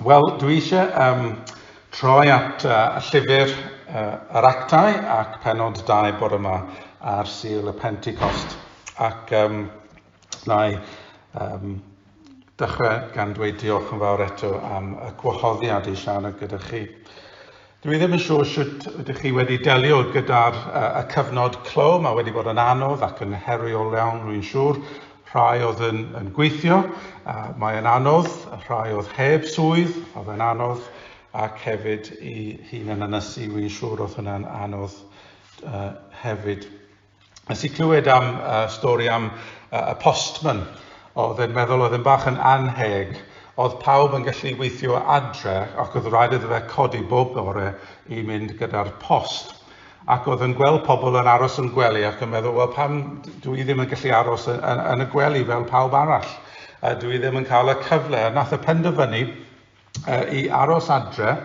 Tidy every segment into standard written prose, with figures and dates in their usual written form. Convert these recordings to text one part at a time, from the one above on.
Wel, dwi eisiau troi at y llyfr yr actau ac penod 2 bore yma ar Sul y Pentecost. Ac na i dechrau gan dweud diolch yn fawr eto am y gwahoddiad i siarad gyda chi. Dwi ddim yn siŵr sut ydych chi wedi delio gyda'r y cyfnod clo. Mae wedi bod yn anodd ac yn heriol iawn, rwy'n siŵr. Rhai oedd yn gweithio, mae'n anodd, rhai oedd heb swydd, oedd yn anodd, ac hefyd I hun yn ynysu, rwy'n siŵr oedd hwnna'n anodd hefyd. Nes I clywed am stori am y postman, oedd yn meddwl oedd yn bach yn anheg, oedd pawb yn gallu weithio adre ac oedd rhaid iddo fe codi bob bore I mynd gyda'r post. Ac oedd yn gweld pobl yn aros yn gwely ac yn meddwl, wel pam dwi ddim yn gallu aros yn y gwely fel pawb arall. Dwi ddim yn cael y cyfle. Nath y penderfynu I aros adre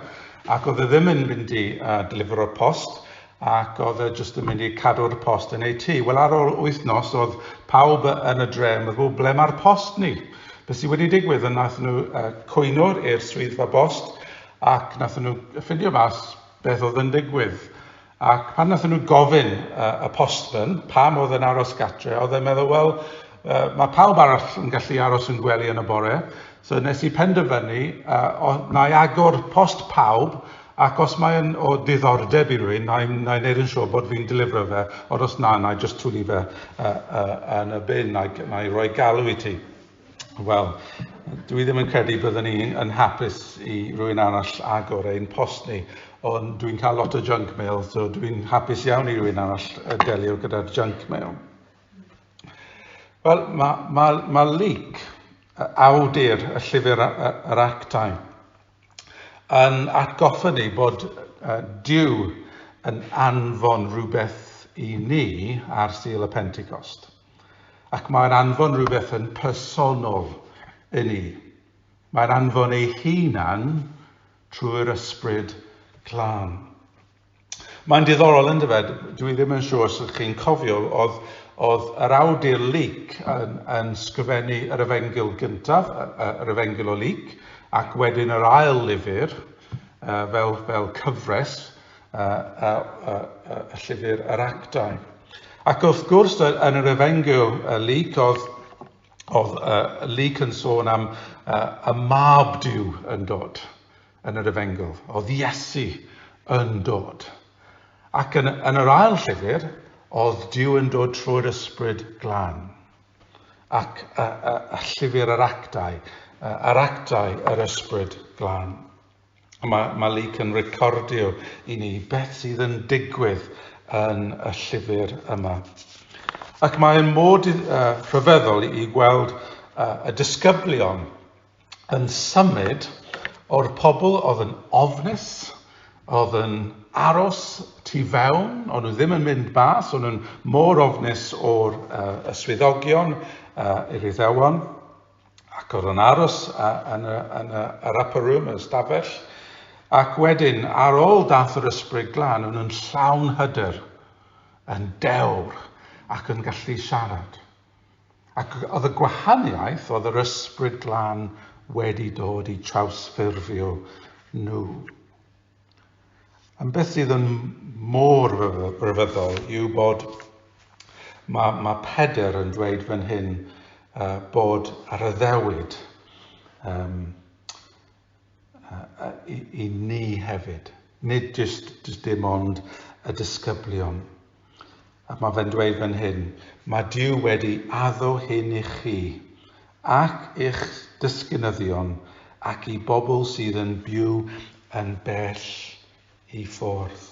ac oedd ddim yn mynd I delifro'r post ac oedd jyst yn mynd I cadw'r post yn ei tŷ. Wel ar ôl wythnos oedd pawb yn y dre yn meddwl, ble mae'r post ni? Beth sydd wedi digwydd yn nath nhw cwyno'r i'r swyddfa bost ac nath nhw ffindio mas beth oedd yn digwydd. Ac pan nath nhw gofyn y postman pam oedd yn aros gatre, oedd e'n meddwl, wel, mae pawb arall yn gallu aros yn gwely yn y bore, so nes I penderfynu, na I agor post pawb, ac os mae'n o diddordeb I rywun, na I wneud yn siŵr bod fi'n delifro fe, ond os na I just twli fe yn y bin, na I roi galw I ti. Wel, dwi ddim yn credu byddwn ni yn hapus I rywun arall agor ein post ni, ond dwi'n cael lot o junk mail, so dwi'n hapus iawn I rywun arall delio gyda'r junk mail. Wel, mae Luc, awdur y llyfr yr actau, yn atgoffa ni bod Duw yn anfon rhywbeth I ni ar Sul y Pentecost. Ac mae'n anfon rhywbeth yn personol I ni. Mae'n anfon ei hunan trwy'r ysbryd glân. Mae'n diddorol yn dyfed, dwi ddim yn siŵr os chi'n cofio, oedd yr awdur Luc yn sgrifennu yr efengil gyntaf, yr efengil o Luc, ac wedyn yr ail lyfr fel cyfres y llyfr yr actau. Ac wrth gwrs yn yr efengil Luc oedd Luc yn sôn am y mab Duw yn dod yn yr efengil, oedd Iesu yn dod. Ac yn yr ail llyfr, oedd Duw yn dod trwy'r ysbryd glân. Ac y llyfr yr actau, yr ysbryd glân. Mae Luc yn recordio I ni beth sydd yn digwydd yn y llyfr yma. Ac mae'n mod rhyfeddol I gweld y disgyblion yn symud o'r pobl oedd yn ofnus, oedd yn aros tu fewn, ond nhw ddim yn mynd mas, ond nhw'n mor ofnus o'r yswyddogion i'r Iddewon, ac oedd yn aros yn yr upper room, y stafell, ac wedyn, ar ôl dath yr ysbryd glân, nhw'n llawn hyder, yn dewr, ac yn gallu siarad. Ac oedd y gwahaniaeth, oedd yr ysbryd glân wedi dod I trawsffurfio nhw. Yn beth sydd yn mor rhyfeddol yw bod mae Peder yn dweud fan hyn bod ar y ddewyd I ni hefyd. Nid jyst dim ond y disgyblion. A mae fe'n dweud fan hyn, mae Duw wedi addo hyn I chi ac i'ch disgynyddion ac I bobl sydd yn byw yn bell I ffwrdd.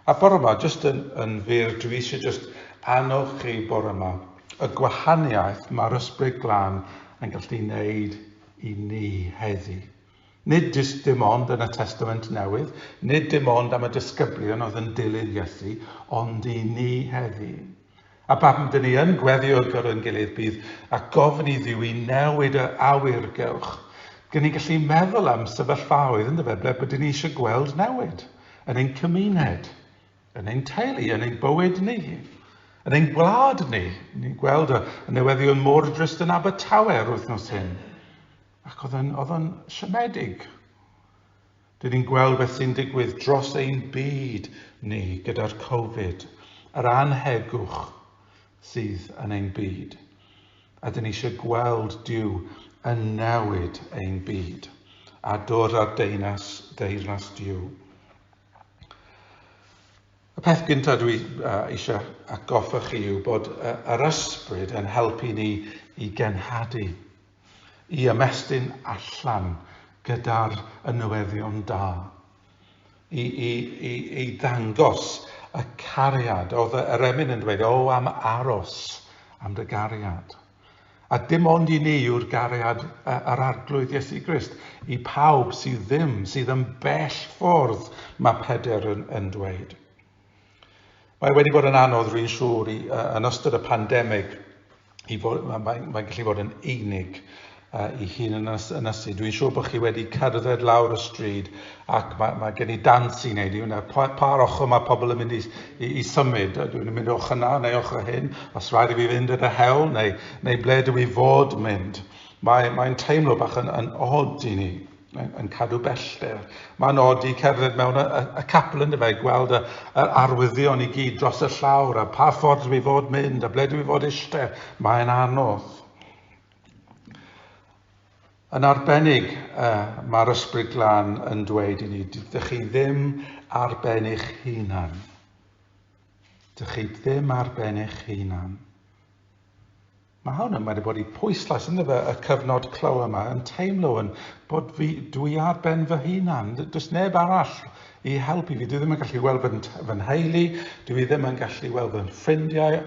A bore yma, jyst yn fyr, dwi eisiau jyst annog chi bore yma, y gwahaniaeth mae'r ysbryd glân yn gallu wneud I ni heddi. Nid jyst dim ond yn y Testament Newydd, nid dim ond am y disgyblion oedd yn dilyn Iesu, ond I ni heddi. A pam dyn ni yn gweddio gyda'n gilydd bydd a gofyn I Dduw I newid y awyrgylch. Gan ni gallu meddwl am sefyllfaoedd yn dyfed ble bod ni eisiau gweld newid yn ein cymuned, yn ein teulu, yn ein bywyd ni, yn ein gwlad ni. Ni'n gweld y newyddion mor drist yn Abertawe yr wythnos hyn. Ac oedd o'n siomedig. Dyn ni'n gweld beth sy'n digwydd dros ein byd ni gyda'r Covid, yr anhegwch sydd yn ein byd. A dyn ni eisiau gweld Duw yn newid ein byd a dod ar deyrnas Duw. Y peth gyntaf dwi eisiau atgoffa chi yw bod yr ysbryd yn helpu ni i genhadu, i ymestyn allan gyda'r newyddion da, i ddangos y cariad. Oedd yr emyn yn dweud, am aros am dy gariad. A dim ond i ni yw'r gariad yr arglwydd Iesu Grist, i pawb sydd yn bell ffordd, mae Peder yn dweud. Mae wedi bod yn anodd, rwy'n siŵr, yn ystod y pandemig, mae'n gallu bod yn unig i hun yn ynysu. Dwi'n siŵr bod chi wedi cerdded lawr y stryd ac mae gen i dans i wneud. Pa'r ochr mae pobl yn mynd i symud. Dwi'n mynd ochr yna neu ochr hyn. Os rhaid i fi fynd yn y hewl neu ble dwi fod mynd. Mae'n teimlo bach yn od i ni, yn cadw bellter. Mae'n od i cerdded mewn y capel yn fe, gweld yr arwyddion i gyd dros y llawr a pa ffordd dwi fod mynd a ble dwi fod eistedd. Mae'n anodd. Yn arbennig, mae'r ysbryd glân yn dweud i ni, dych chi ddim ar ben eich hunan. Dych chi ddim ar ben eich hunan. Mae hwn yn wedi bod i pwyslais yn y cyfnod clyw yma, yn teimlo bod dwi ar ben fy hunan. Does neb arall i helpu fi. Dwi ddim yn gallu weld fy nheulu, dwi ddim yn gallu weld fy ffrindiau.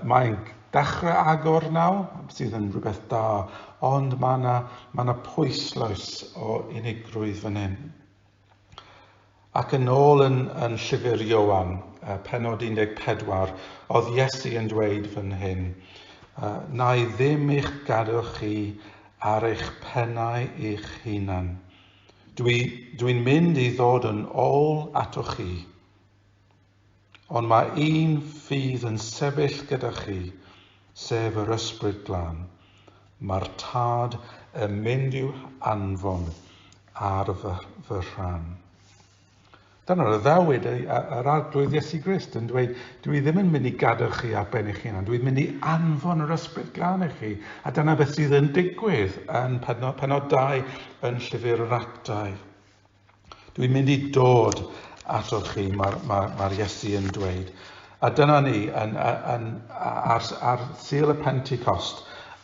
Mae'n dechrau agor nawr, sydd yn rhywbeth da, ond mae yna pwyslais o unigrwydd fan hyn. Ac yn ôl yn llyfr Ioan, pennod 14, oedd Iesu yn dweud fan hyn, na i ddim eich gadw chi ar eich pennau eich hunan. Dwi'n mynd i ddod yn ôl atoch chi, ond mae un fydd yn sefyll gyda chi, sef yr ysbryd glân. Mae'r tad yn mynd i'w anfon ar fy rhan. Dyna'r ddewyd yr arglwydd Iesu Grist yn dweud, dwi ddim yn mynd i gadw chi ar ben eich hunan, dwi'n mynd i anfon yr ysbryd glân i chi. A dyna beth sydd yn digwydd yn pennod 2 yn llyfr yr Actau. Dwi'n mynd i dod atoch chi, mae'r Iesu yn dweud. A dyna ni, ar Sul y Pentecost,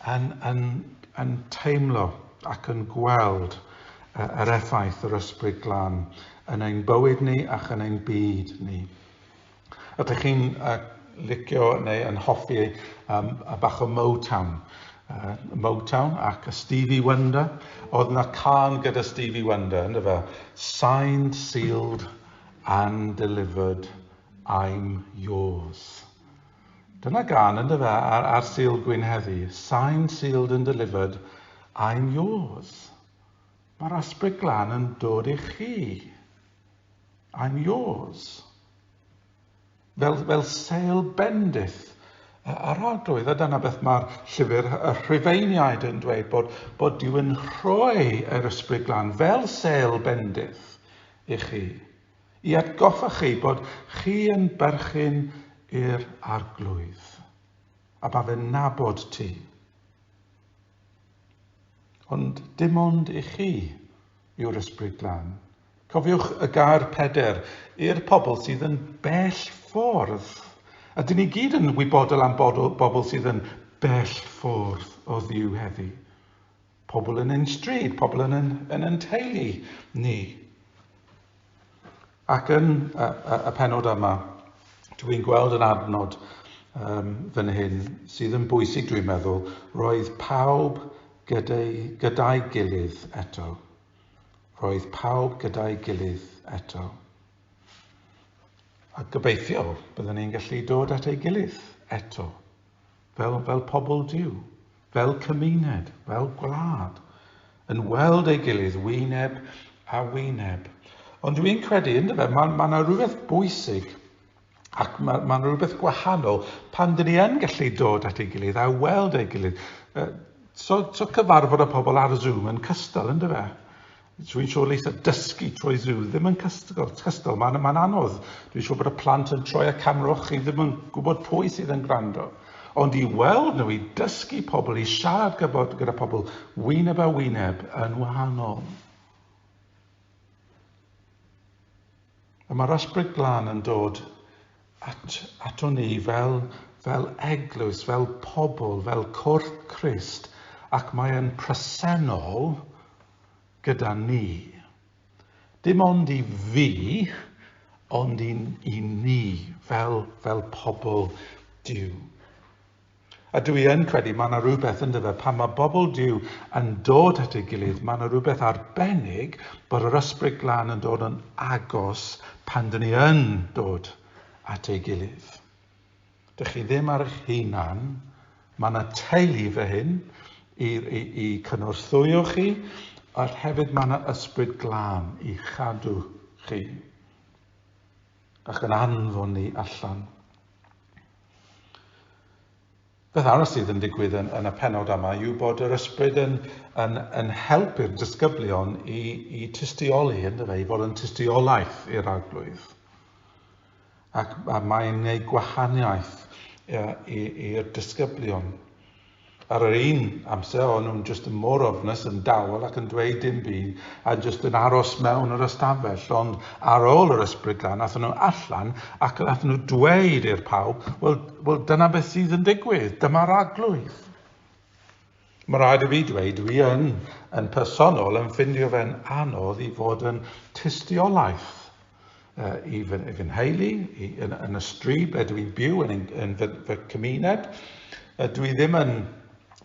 yn teimlo ac yn gweld yr effaith yr ysbryd glân yn ein bywyd ni ac yn ein byd ni. Ydych chi'n licio neu yn hoffi bach o Motown? Motown ac Stevie Wonder. Oedd yna can gyda Stevie Wonder, ynddo fe? Signed, sealed and delivered, I'm yours. Dyna gan ynddo fe ar Sul Gwyn heddi. Signed, sealed and delivered, I'm yours. Mae'r ysbryd glân yn dod i chi. I'm yours. Fel seil bendith ar arglwydd. A dyna beth mae'r llyfr y Rhufeiniaid yn dweud, bod Duw yn rhoi yr ysbryd glân fel seil bendith i chi. I atgoffa chi bod chi yn berchyn i'r arglwydd, a ba fe'n nabod ti. Ond dim ond i chi yw'r ysbryd glân. Cofiwch y gair Peder i'r pobl sydd yn bell ffordd. A dyn ni gyd yn wybodol am bobl sydd yn bell ffordd o Dduw heddi. Pobl yn ein stryd, pobl yn ein teulu ni. Ac yn y pennod yma, dwi'n gweld yn adnod fan hyn sydd yn bwysig, dwi'n meddwl, roedd pawb gyda'i gilydd eto. Roedd pawb gyda'i gilydd eto. A gobeithio byddwn ni'n gallu dod at ei gilydd eto, fel pobl Duw, fel cymuned, fel gwlad, yn weld ei gilydd wyneb a wyneb. Ond dwi'n credu, ynddo fe, mae yna rhywbeth bwysig ac mae rhywbeth gwahanol pan dyn ni yn gallu dod at ei gilydd a weld ei gilydd. So cyfarfod y pobl ar y Zoom yn cystal, ynddo fe? Dwi'n siŵr leitha dysgu trwy Zoom ddim yn cystal, mae'n anodd. Dwi'n siŵr bod y plant yn troi y camera, chi ddim yn gwybod pwy sydd yn gwrando. Ond i weld nhw, i dysgu pobl, i siarad gyda pobl wyneb a wyneb yn wahanol. A mae'r ysbryd glân yn dod ato ni fel eglwys, fel pobl, fel corff Crist, ac mae yn presennol gyda ni. Dim ond i fi, ond i ni, fel pobl Duw. A dwi yn credu mae yna rhywbeth ynddo fe, pan mae bobl Duw yn dod at ei gilydd, mae yna rhywbeth arbennig bod yr ysbryd glân yn dod yn agos pan dyn ni yn dod at ei gilydd. Dych chi ddim ar eich hunan, mae yna teulu fy hyn i cynorthwyo chi, a hefyd mae yna ysbryd glân i chadw chi ac yn anfon ni allan. Beth arall sydd yn digwydd yn y pennod yma yw bod yr ysbryd yn helpu'r disgyblion i tystioli, ynddo fe, i fod yn tystiolaeth i'r arglwydd. Ac mae'n gwneud gwahaniaeth i'r disgyblion. Ar yr un amser, o'n nhw'n just yn mor ofnus, yn dawel ac yn dweud dim byd, a just yn aros mewn yr ystafell. Ond ar ôl yr ysbryd glân, athyn nhw allan ac athyn nhw dweud i'r pawb, wel dyna beth sydd yn digwydd, dyma'r arglwydd. Mae rhaid i fi dweud, dwi yn personol yn ffindio fe'n anodd i fod yn tystiolaeth i fy nheulu, yn y stryd ble dwi'n byw, yn fy cymuned. Dwi ddim yn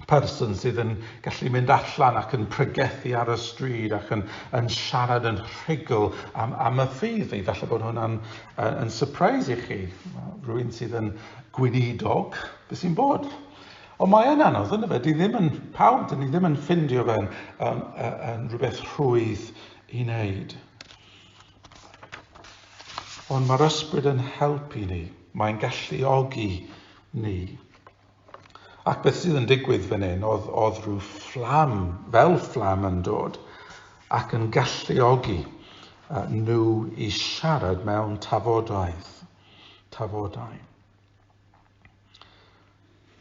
person sydd yn gallu mynd allan ac yn pregethu ar y stryd ac yn siarad yn rhugl am y ffydd fi. Falle bod hwnna'n yn surprise i chi. Rwy'n sydd yn gweinidog, beth sy'n bod? Ond mae yn anodd, ynddo fe, pawb, dyn ni ddim yn ffindio fe'n rhywbeth rhwydd i wneud. Ond mae'r ysbryd yn helpu ni, mae'n galluogi ni. Ac beth sydd yn digwydd fan hyn, oedd rhyw fel fflam yn dod ac yn galluogi nhw i siarad mewn tafodau.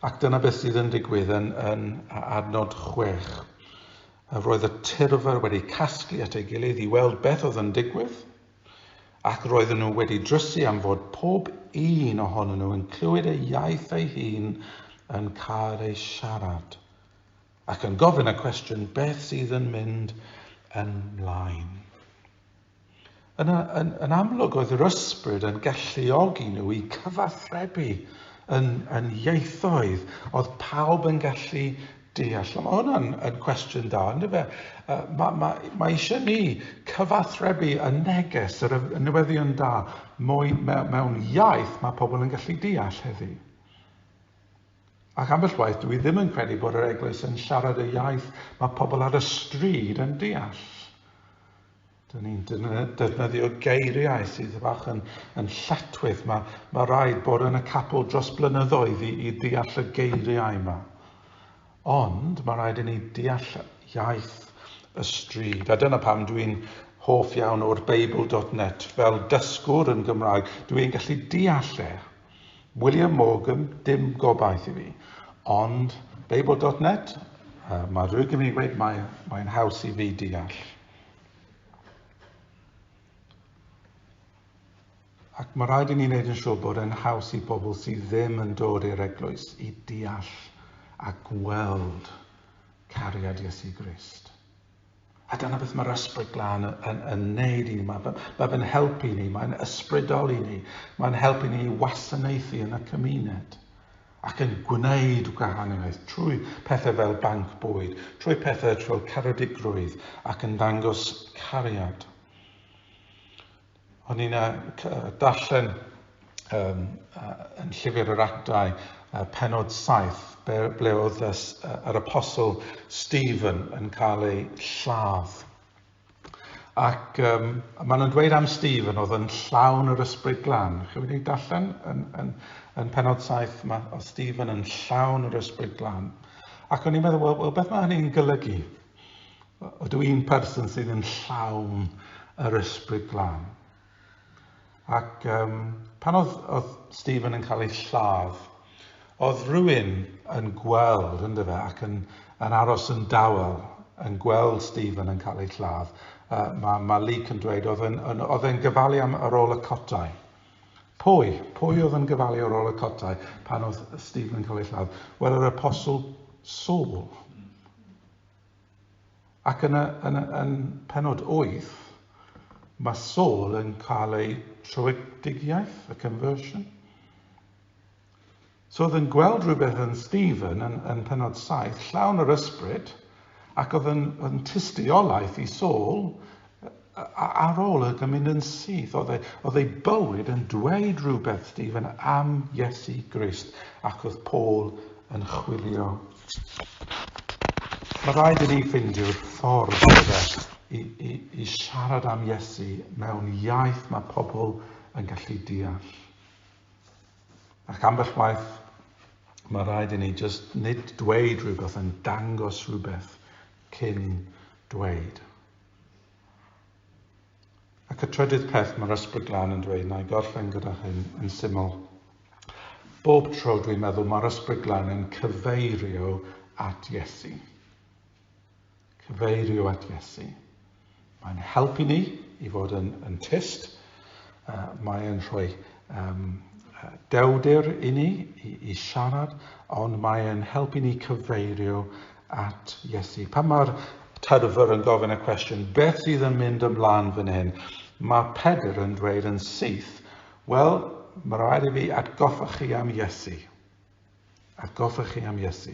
Ac dyna beth sydd yn digwydd yn adnod 6. Roedd y tirfer wedi casglu at ei gilydd i weld beth oedd yn digwydd, ac roedden nhw wedi drysu am fod pob un ohonyn nhw yn clywed ei iaith ei hun yn cael ei siarad, ac yn gofyn y cwestiwn beth sydd yn mynd ymlaen. Yn amlwg oedd yr ysbryd yn galluogi nhw i cyfathrebu yn ieithoedd oedd pawb yn gallu deall. Mae hwnna'n cwestiwn da, ynddo fe? Mae eisiau ni cyfathrebu y neges, y newyddion da, mewn iaith mae pobl yn gallu deall heddi. Ac ambell waith, dwi ddim yn credu bod yr eglwys yn siarad y iaith mae pobl ar y stryd yn deall. Dyn ni'n defnyddio geiriau sydd bach yn lletwydd. Mae rhaid bod yn y capel dros blynyddoedd i deall y geiriau yma. Ond mae rhaid i ni deall iaith y stryd. A dyna pam dwi'n hoff iawn o'r Bible.net. Fel dysgwr yn Gymraeg, dwi'n gallu deall e. William Morgan, dim gobaith i fi. Ond Bible.net, mae rhywun yn dweud mae'n haws i fi deall. Ac mae rhaid i ni wneud yn siŵr bod e'n haws i bobl sydd ddim yn dod i'r eglwys i deall a gweld cariad Iesu Grist. A dyna beth mae'r ysbryd glân yn neud i ni. Mae fe'n helpu ni, mae'n ysbrydoli ni, mae'n helpu ni i wasanaethu yn y cymuned ac yn gwneud gwahaniaeth trwy pethau fel banc bwyd, trwy pethau fel caredigrwydd ac yn dangos cariad. O'n i'n darllen yn llyfr yr Actau pennod 7, ble oedd yr apostol Stephen yn cael ei lladd. Ac maen nhw'n dweud am Stephen oedd yn llawn yr ysbryd glân. Chi wedi darllen yn pennod 7, oedd Stephen yn llawn yr ysbryd glân. Ac o'n i'n meddwl, wel, beth mae hynny'n golygu? Ydw i'n person sydd yn llawn yr ysbryd glân. Ac pan oedd Stephen yn cael ei lladd, oedd rhywun yn gweld, ynddo fe, ac yn aros yn dawel, yn gweld Stephen yn cael ei lladd. Mae Luke yn dweud oedd e'n gyfalu am ar ôl y cotau. Pwy oedd yn gyfalu ar ôl y cotau pan oedd Stephen yn cael ei lladd? Wel, yr apostol Saul. Ac yn penod 8, mae Saul yn cael ei trwydigaeth, y conversion. So oedd yn gweld rhywbeth yn Stephen yn penod 7, llawn yr ysbryd, ac oedd yn tystiolaeth i Saul ar ôl y mynd yn syth. Oedd ei bywyd yn dweud rhywbeth, Stephen, am Iesu Grist, ac oedd Paul yn chwilio. Mae rhaid i ni ffeindio'r ffordd i siarad am Iesu mewn iaith mae pobl yn gallu deall. Ac ambell waith, mae rhaid i ni just nid dweud rhywbeth yn dangos rhywbeth cyn dweud. Ac y trydydd peth mae'r ysbryd glân yn dweud, na i gorffen gyda hyn yn syml. Bob tro dwi'n meddwl mae'r ysbryd glân yn cyfeirio at Iesu. Cyfeirio at Iesu. Mae'n helpu ni i fod yn tyst. Mae'n rhoi dewdir i ni i siarad, ond mae'n helpu ni cyfeirio at Iesu. Pan mae'r tyrfyr yn gofyn y cwestiwn, beth sydd yn mynd ymlaen fan hyn? Mae Pedr yn dweud yn syth, wel, mae rhaid i fi atgoffa chi am Iesu. Atgoffa chi am Iesu.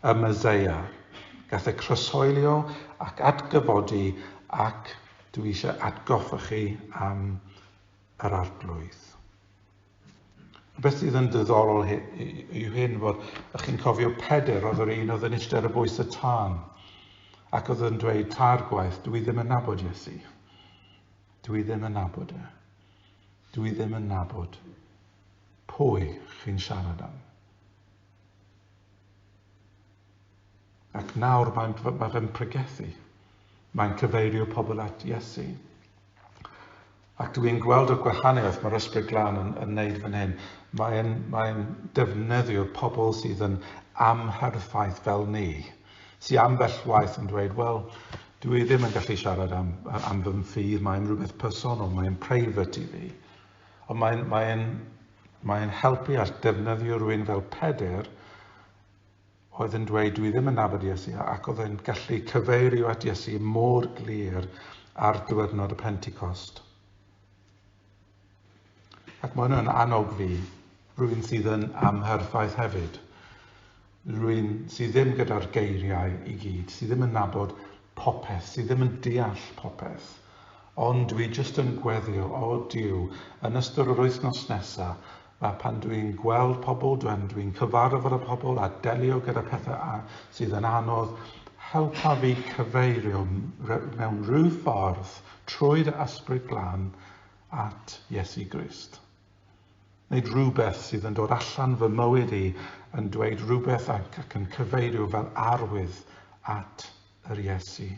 Y Meseia. Gath e croeshoelio ac atgyfodi, ac dwi eisiau atgoffa chi am yr arglwydd. Beth sydd yn diddorol yw hyn fod chi'n cofio Pedr oedd yr un oedd yn eistedd ar y bwys y tân, ac oedd yn dweud tair gwaith, dwi ddim yn nabod Iesu. Dwi ddim yn nabod e. Dwi ddim yn nabod pwy chi'n siarad am. Ac nawr mae fe'n pregethu. Mae'n cyfeirio pobl at Iesu. Ac dwi'n gweld y gwahaniaeth mae'r ysbryd glân yn wneud fan hyn. Mae'n defnyddio pobl sydd yn amherffaith fel ni, sy'n ambell waith yn dweud, wel, dwi ddim yn gallu siarad am fy ffydd, mae'n rhywbeth personol, mae'n private i fi. Ond mae'n helpu at defnyddio rhywun fel Pedr, oedd yn dweud, dwi ddim yn nabod Iesu, ac oedd yn gallu cyfeirio at Iesu mor glir ar diwrnod y Pentecost. Ac mae hwnna'n annog fi, rhywun sydd yn amherffaith hefyd, rhywun sydd ddim gyda'r geiriau i gyd, sydd ddim yn nabod popeth, sydd ddim yn deall popeth, ond dwi jyst yn gweddio, o Duw, yn ystod yr wythnos nesaf, pan dwi'n gweld pobl, dwi'n cyfarfod y pobl a delio gyda pethau sydd yn anodd, helpa fi cyfeirio mewn rhyw ffordd trwy'r ysbryd glân at Iesu Grist. Nid rhywbeth sydd yn dod allan fy mywyd i yn dweud rhywbeth ac yn cyfeirio fel arwydd at yr Iesu.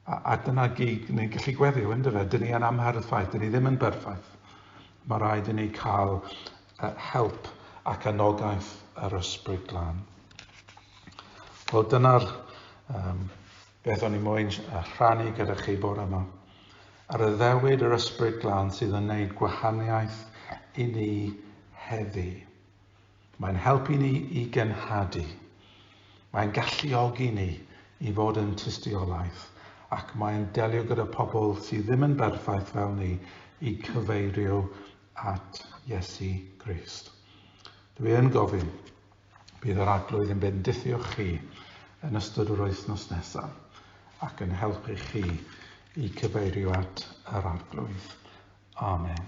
A dyna gyd ni'n gallu gweddio, ynddo fe, dyn ni yn amherffaith, dyn ni ddim yn berffaith. Mae rhaid i ni cael help ac anogaeth yr ysbryd glân. Wel, dyna'r beth o'n i moyn rhannu gyda chi bore yma. Ar y ddewyd yr ysbryd glân sydd yn gwneud gwahaniaeth i ni heddi. Mae'n helpu ni i genhadu. Mae'n galluogi ni i fod yn tystiolaeth, ac mae'n delio gyda pobl sydd ddim yn berffaith fel ni i cyfeirio at Iesu Grist. Dwi yn gofyn bydd yr arglwydd yn bendithio chi yn ystod yr wythnos nesaf ac yn helpu chi i cyfeirio at yr arglwydd. Amen.